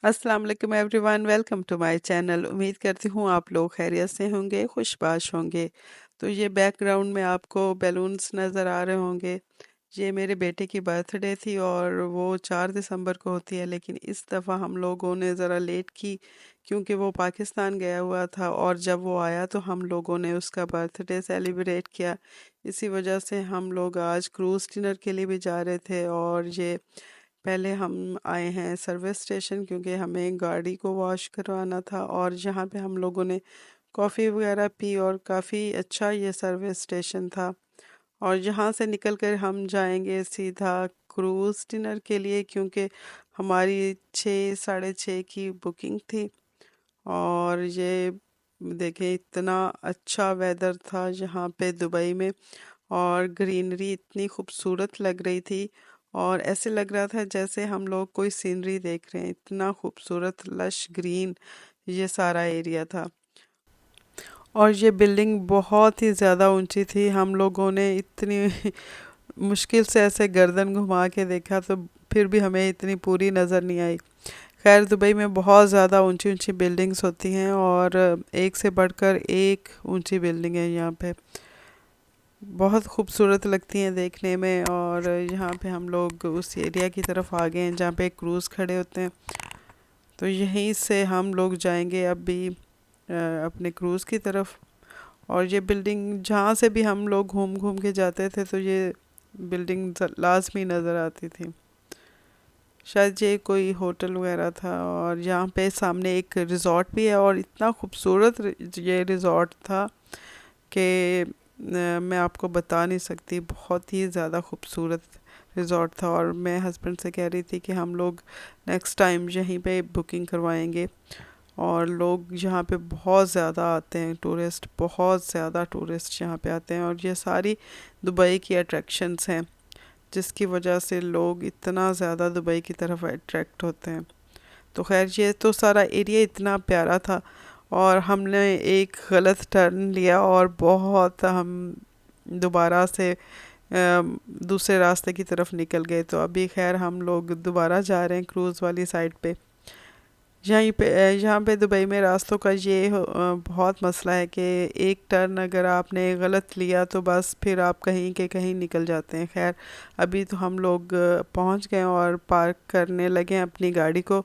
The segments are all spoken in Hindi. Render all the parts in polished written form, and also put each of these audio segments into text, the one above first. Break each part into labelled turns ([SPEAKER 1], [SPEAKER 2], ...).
[SPEAKER 1] अस्सलाम वालेकुम everyone, welcome to my channel. उम्मीद करती हूँ आप लोग खैरियत से होंगे, खुशबाश होंगे। तो ये बैकग्राउंड में आपको बैलून्स नज़र आ रहे होंगे। ये मेरे बेटे की बर्थडे थी और वो 4 दिसंबर को होती है, लेकिन इस दफ़ा हम लोगों ने ज़रा लेट की क्योंकि वो पाकिस्तान गया हुआ था और जब वो आया तो हम लोगों ने उसका बर्थडे सेलिब्रेट किया। इसी वजह से हम लोग आज क्रूज़ डिनर के लिए भी जा रहे थे और ये पहले हम आए हैं सर्विस स्टेशन क्योंकि हमें गाड़ी को वॉश करवाना था और यहाँ पे हम लोगों ने कॉफ़ी वगैरह पी और काफ़ी अच्छा ये सर्विस स्टेशन था। और यहाँ से निकलकर हम जाएंगे सीधा क्रूज़ डिनर के लिए क्योंकि हमारी 6 साढ़े 6 की बुकिंग थी। और ये देखें इतना अच्छा वेदर था यहाँ पे दुबई में और ग्रीनरी इतनी खूबसूरत लग रही थी और ऐसे लग रहा था जैसे हम लोग कोई सीनरी देख रहे हैं। इतना खूबसूरत लश ग्रीन ये सारा एरिया था और ये बिल्डिंग बहुत ही ज़्यादा ऊंची थी। हम लोगों ने इतनी मुश्किल से ऐसे गर्दन घुमा के देखा तो फिर भी हमें इतनी पूरी नज़र नहीं आई। खैर दुबई में बहुत ज़्यादा ऊंची ऊंची बिल्डिंग्स होती हैं और एक से बढ़कर एक ऊंची बिल्डिंग है यहाँ पे। बहुत खूबसूरत लगती हैं देखने में। और यहाँ पे हम लोग उस एरिया की तरफ आ गए हैं जहाँ पे क्रूज़ खड़े होते हैं। तो यहीं से हम लोग जाएंगे अभी अपने क्रूज़ की तरफ। और ये बिल्डिंग जहाँ से भी हम लोग घूम घूम के जाते थे तो ये बिल्डिंग लाजमी नज़र आती थी। शायद ये कोई होटल वगैरह था। और यहाँ पे सामने एक रिज़ॉर्ट भी है और इतना खूबसूरत ये रिज़ॉर्ट था कि मैं आपको बता नहीं सकती। बहुत ही ज़्यादा खूबसूरत रिज़ॉर्ट था और मैं हस्बैंड से कह रही थी कि हम लोग नेक्स्ट टाइम यहीं पे बुकिंग करवाएंगे। और लोग यहाँ पे बहुत ज़्यादा आते हैं, टूरिस्ट बहुत ज़्यादा टूरिस्ट यहाँ पे आते हैं और ये सारी दुबई की अट्रैक्शंस हैं जिसकी वजह से लोग इतना ज़्यादा दुबई की तरफ अट्रैक्ट होते हैं। तो खैर ये तो सारा एरिया इतना प्यारा था और हमने एक गलत टर्न लिया और बहुत हम दोबारा से दूसरे रास्ते की तरफ निकल गए। तो अभी खैर हम लोग दोबारा जा रहे हैं क्रूज़ वाली साइड पे। यहाँ पे दुबई में रास्तों का ये बहुत मसला है कि एक टर्न अगर आपने गलत लिया तो बस फिर आप कहीं के कहीं निकल जाते हैं। खैर अभी तो हम लोग पहुंच गए और पार्क करने लगे हैं अपनी गाड़ी को।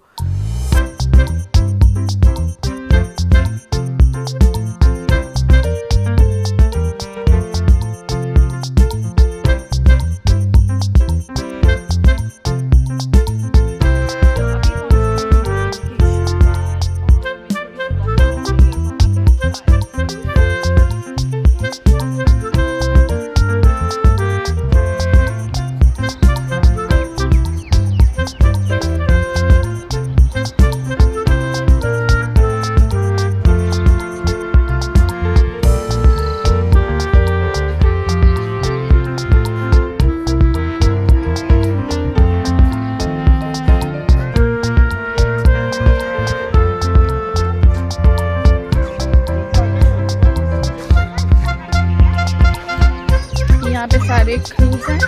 [SPEAKER 2] यहाँ पे सारे क्रूज हैं।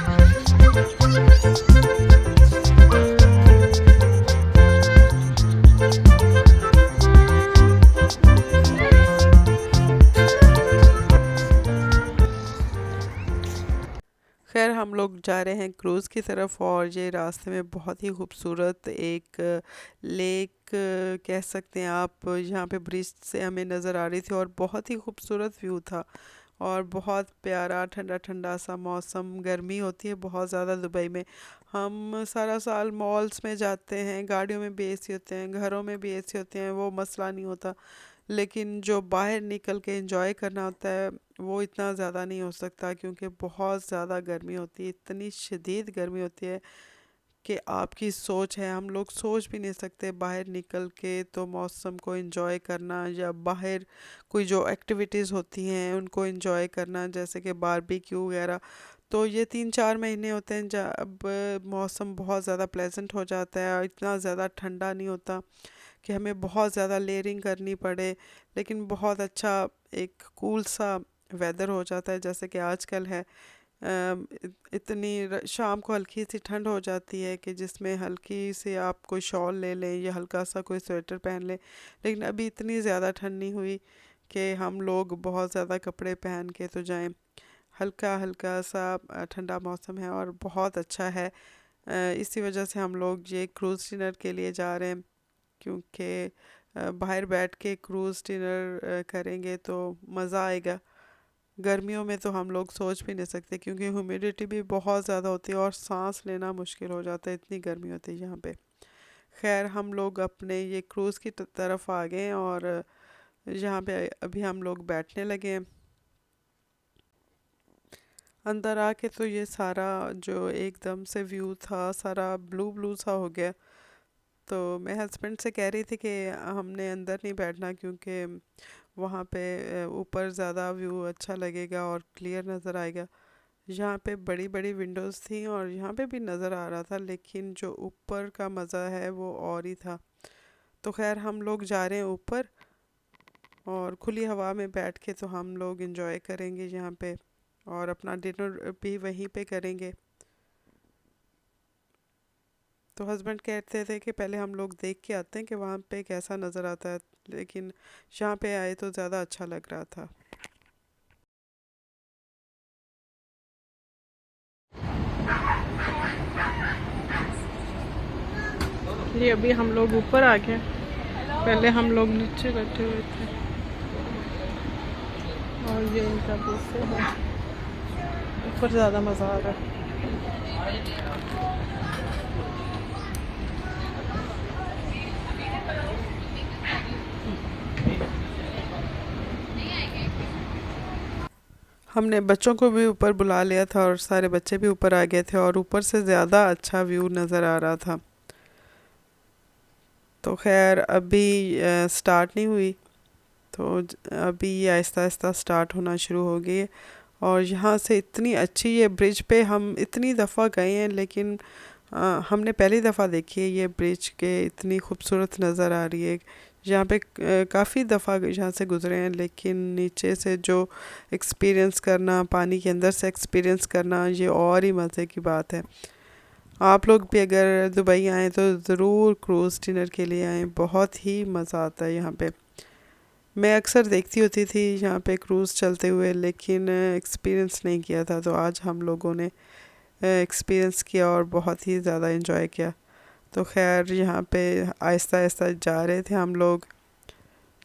[SPEAKER 1] खैर हम लोग जा रहे हैं क्रूज़ की तरफ और ये रास्ते में बहुत ही खूबसूरत एक लेक कह सकते हैं आप, यहाँ पे ब्रिज से हमें नज़र आ रही थी और बहुत ही खूबसूरत व्यू था और बहुत प्यारा ठंडा ठंडा सा मौसम। गर्मी होती है बहुत ज़्यादा दुबई में। हम सारा साल मॉल्स में जाते हैं, गाड़ियों में भी एसी होते हैं, घरों में भी एसी होते हैं, वो मसला नहीं होता। लेकिन जो बाहर निकल के एंजॉय करना होता है वो इतना ज़्यादा नहीं हो सकता क्योंकि बहुत ज़्यादा गर्मी होती है। इतनी शदीद गर्मी होती है कि आपकी सोच है, हम लोग सोच भी नहीं सकते बाहर निकल के तो मौसम को एंजॉय करना या बाहर कोई जो एक्टिविटीज़ होती हैं उनको एंजॉय करना जैसे कि बारबेक्यू वगैरह। तो ये 3-4 महीने होते हैं जब मौसम बहुत ज़्यादा प्लेजेंट हो जाता है और इतना ज़्यादा ठंडा नहीं होता कि हमें बहुत ज़्यादा लेयरिंग करनी पड़े, लेकिन बहुत अच्छा एक कूल सा वेदर हो जाता है जैसे कि आजकल है। शाम को हल्की सी ठंड हो जाती है कि जिसमें हल्की सी आप कोई शॉल ले लें या हल्का सा कोई स्वेटर पहन लें, लेकिन अभी इतनी ज़्यादा ठंड नहीं हुई कि हम लोग बहुत ज़्यादा कपड़े पहन के तो जाएं। हल्का हल्का सा ठंडा मौसम है और बहुत अच्छा है। इसी वजह से हम लोग ये क्रूज़ डिनर के लिए जा रहे हैं, क्योंकि बाहर बैठ के क्रूज़ डिनर करेंगे तो मज़ा आएगा। गर्मियों में तो हम लोग सोच भी नहीं सकते, क्योंकि ह्यूमिडिटी भी बहुत ज़्यादा होती है और सांस लेना मुश्किल हो जाता है, इतनी गर्मी होती है यहाँ पे। खैर हम लोग अपने ये क्रूज़ की तरफ आ गए हैं और यहाँ पे अभी हम लोग बैठने लगे हैं। अंदर आके तो ये सारा जो एकदम से व्यू था सारा ब्लू ब्लू सा हो गया। तो मैं हस्बैंड से कह रही थी कि हमने अंदर नहीं बैठना, क्योंकि वहाँ पे ऊपर ज़्यादा व्यू अच्छा लगेगा और क्लियर नज़र आएगा। यहाँ पे बड़ी बड़ी विंडोज़ थी और यहाँ पे भी नज़र आ रहा था, लेकिन जो ऊपर का मज़ा है वो और ही था। तो खैर हम लोग जा रहे हैं ऊपर और खुली हवा में बैठ के तो हम लोग इंजॉय करेंगे यहाँ पे, और अपना डिनर भी वहीं पे करेंगे। तो हस्बैंड कहते थे कि पहले हम लोग देख के आते हैं कि वहाँ पे कैसा नज़र आता है, लेकिन यहाँ पे आए तो ज़्यादा अच्छा लग रहा था।
[SPEAKER 2] ये अभी हम लोग ऊपर आ गए, पहले हम लोग नीचे बैठे हुए थे। और ये इनका बुफे है,
[SPEAKER 1] ऊपर ज़्यादा मज़ा आ रहा है। हमने बच्चों को भी ऊपर बुला लिया था और सारे बच्चे भी ऊपर आ गए थे और ऊपर से ज़्यादा अच्छा व्यू नज़र आ रहा था। तो खैर अभी स्टार्ट नहीं हुई, तो अभी ये आहिस्ता आहिस्ता स्टार्ट होना शुरू हो गई है। और यहाँ से इतनी अच्छी ये ब्रिज पे हम इतनी दफ़ा गए हैं, लेकिन हमने पहली दफ़ा देखी है ये ब्रिज के, इतनी खूबसूरत नज़र आ रही है। यहाँ पे काफ़ी दफ़ा यहाँ से गुज़रे हैं, लेकिन नीचे से जो एक्सपीरियंस करना, पानी के अंदर से एक्सपीरियंस करना, ये और ही मज़े की बात है। आप लोग भी अगर दुबई आएँ तो ज़रूर क्रूज़ डिनर के लिए आएँ, बहुत ही मज़ा आता है यहाँ पे। मैं अक्सर देखती होती थी यहाँ पे क्रूज़ चलते हुए, लेकिन एक्सपीरियंस नहीं किया था, तो आज हम लोगों ने एक्सपीरियंस किया और बहुत ही ज़्यादा इन्जॉय किया। तो खैर यहाँ पे आहिस्ता आहिस्ता जा रहे थे हम लोग,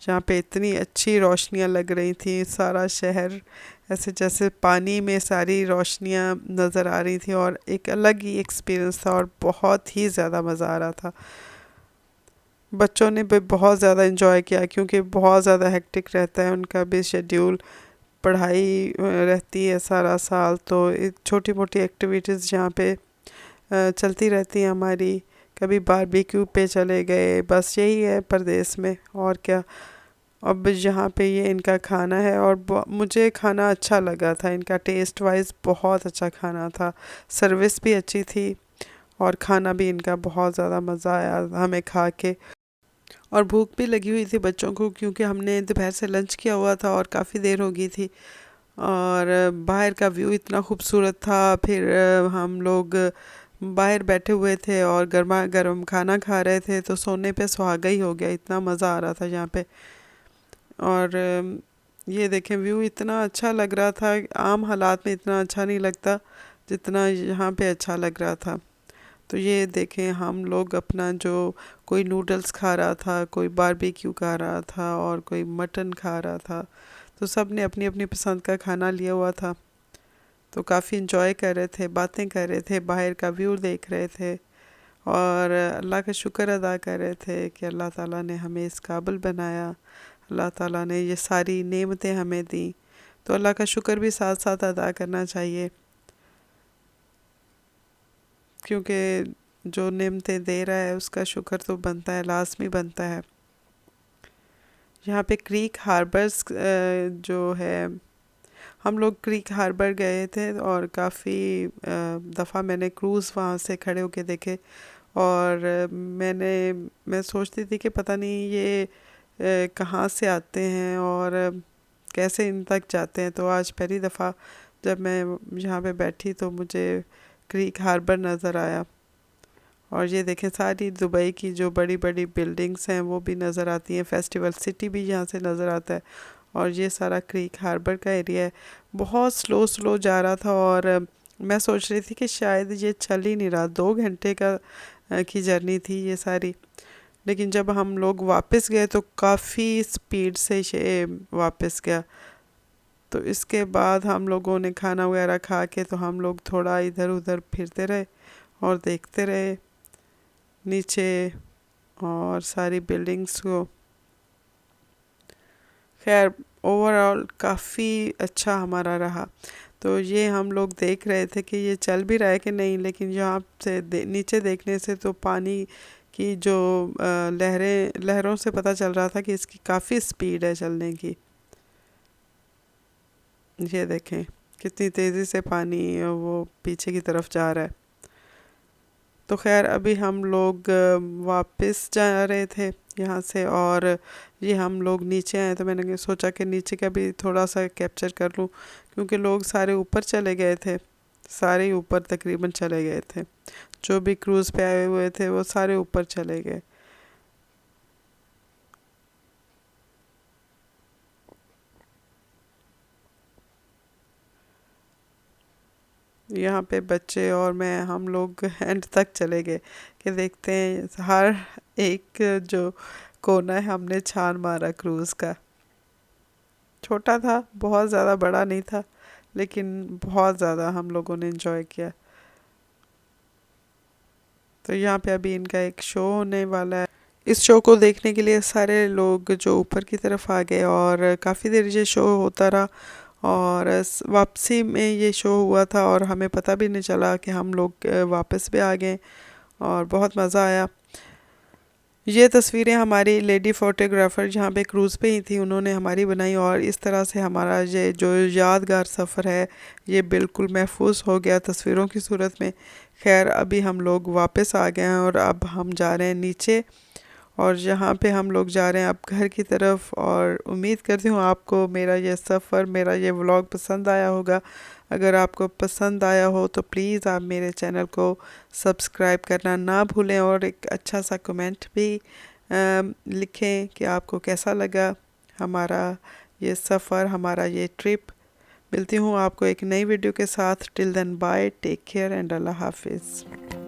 [SPEAKER 1] जहाँ पे इतनी अच्छी रोशनियाँ लग रही थी, सारा शहर ऐसे जैसे पानी में सारी रोशनियाँ नज़र आ रही थी, और एक अलग ही एक्सपीरियंस था और बहुत ही ज़्यादा मज़ा आ रहा था। बच्चों ने भी बहुत ज़्यादा इन्जॉय किया, क्योंकि बहुत ज़्यादा हेक्टिक रहता है उनका भी शेड्यूल, पढ़ाई रहती है सारा साल, तो छोटी मोटी एक्टिविटीज़ जहाँ पे चलती रहती हैं हमारी। कभी बारबेक्यू पे चले गए, बस यही है परदेश में, और क्या। अब यहाँ पे ये इनका खाना है और मुझे खाना अच्छा लगा था, इनका टेस्ट वाइज बहुत अच्छा खाना था, सर्विस भी अच्छी थी और खाना भी इनका बहुत ज़्यादा मज़ा आया हमें खा के। और भूख भी लगी हुई थी बच्चों को, क्योंकि हमने दोपहर से लंच किया हुआ था और काफ़ी देर हो गई थी, और बाहर का व्यू इतना खूबसूरत था। फिर हम लोग बाहर बैठे हुए थे और गर्मा गर्म खाना खा रहे थे, तो सोने पे सुहागा ही हो गया, इतना मज़ा आ रहा था यहाँ पे। और ये देखें व्यू इतना अच्छा लग रहा था, आम हालात में इतना अच्छा नहीं लगता जितना यहाँ पे अच्छा लग रहा था। तो ये देखें हम लोग अपना जो, कोई नूडल्स खा रहा था, कोई बारबेक्यू खा रहा था और कोई मटन खा रहा था, तो सब ने अपनी अपनी पसंद का खाना लिया हुआ था। तो काफ़ी इंजॉय कर रहे थे, बातें कर रहे थे, बाहर का व्यू देख रहे थे और अल्लाह का शुक्र अदा कर रहे थे कि अल्लाह ताला ने हमें इस काबिल बनाया, अल्लाह ताला ने ये सारी नेमतें हमें दी। तो अल्लाह का शुक्र भी साथ साथ अदा करना चाहिए, क्योंकि जो नेमतें दे रहा है उसका शुक्र तो बनता है, लाज़मी बनता है। यहाँ पे क्रीक हार्बर्स जो है, हम लोग क्रीक हार्बर गए थे और काफ़ी दफ़ा मैंने क्रूज़ वहाँ से खड़े होके देखे। और मैं सोचती थी कि पता नहीं ये कहाँ से आते हैं और कैसे इन तक जाते हैं। तो आज पहली दफ़ा जब मैं यहाँ पे बैठी तो मुझे क्रीक हार्बर नज़र आया। और ये देखें, सारी दुबई की जो बड़ी बड़ी बिल्डिंग्स हैं वो भी नज़र आती हैं, फेस्टिवल सिटी भी यहाँ से नज़र आता है। और ये सारा क्रीक हार्बर का एरिया है। बहुत स्लो स्लो जा रहा था और मैं सोच रही थी कि शायद ये चल ही नहीं रहा। 2 घंटे की जर्नी थी ये सारी। लेकिन जब हम लोग वापस गए तो काफ़ी स्पीड से ये वापस गया। तो इसके बाद हम लोगों ने खाना वगैरह खा के तो हम लोग थोड़ा इधर उधर फिरते रहे और देखते रहे नीचे और सारी बिल्डिंग्स को। खैर, ओवरऑल काफ़ी अच्छा हमारा रहा। तो ये हम लोग देख रहे थे कि ये चल भी रहा है कि नहीं, लेकिन यहाँ से नीचे देखने से तो पानी की जो लहरों से पता चल रहा था कि इसकी काफ़ी स्पीड है चलने की। ये देखें कितनी तेज़ी से पानी वो पीछे की तरफ जा रहा है। तो खैर, अभी हम लोग वापस जा रहे थे यहाँ से और ये हम लोग नीचे आए तो मैंने सोचा कि नीचे का भी थोड़ा सा कैप्चर कर लूँ, क्योंकि लोग सारे ऊपर चले गए थे। सारे ही ऊपर तकरीबन चले गए थे। जो भी क्रूज़ पे आए हुए थे वो सारे ऊपर चले गए। यहाँ पे बच्चे और मैं हम लोग एंड तक चले गए कि देखते हैं हर एक जो कोना है हमने छान मारा क्रूज़ का। छोटा था, बहुत ज़्यादा बड़ा नहीं था, लेकिन बहुत ज़्यादा हम लोगों ने एंजॉय किया। तो यहाँ पे अभी इनका एक शो होने वाला है। इस शो को देखने के लिए सारे लोग जो ऊपर की तरफ आ गए और काफ़ी देर ये शो होता रहा। और वापसी में ये शो हुआ था और हमें पता भी नहीं चला कि हम लोग वापस भी आ गए और बहुत मज़ा आया। ये तस्वीरें हमारी लेडी फ़ोटोग्राफ़र जहाँ पे क्रूज़ पे ही थी उन्होंने हमारी बनाई और इस तरह से हमारा ये जो यादगार सफ़र है ये बिल्कुल महफूज हो गया तस्वीरों की सूरत में। खैर, अभी हम लोग वापस आ गए हैं और अब हम जा रहे हैं नीचे और यहाँ पे हम लोग जा रहे हैं अब घर की तरफ। और उम्मीद करती हूँ आपको मेरा ये सफ़र, मेरा ये व्लॉग पसंद आया होगा। अगर आपको पसंद आया हो तो प्लीज़ आप मेरे चैनल को सब्सक्राइब करना ना भूलें और एक अच्छा सा कमेंट भी लिखें कि आपको कैसा लगा हमारा ये सफ़र, हमारा ये ट्रिप। मिलती हूँ आपको एक नई वीडियो के साथ। Till then bye, take care and अल्लाह हाफिज़।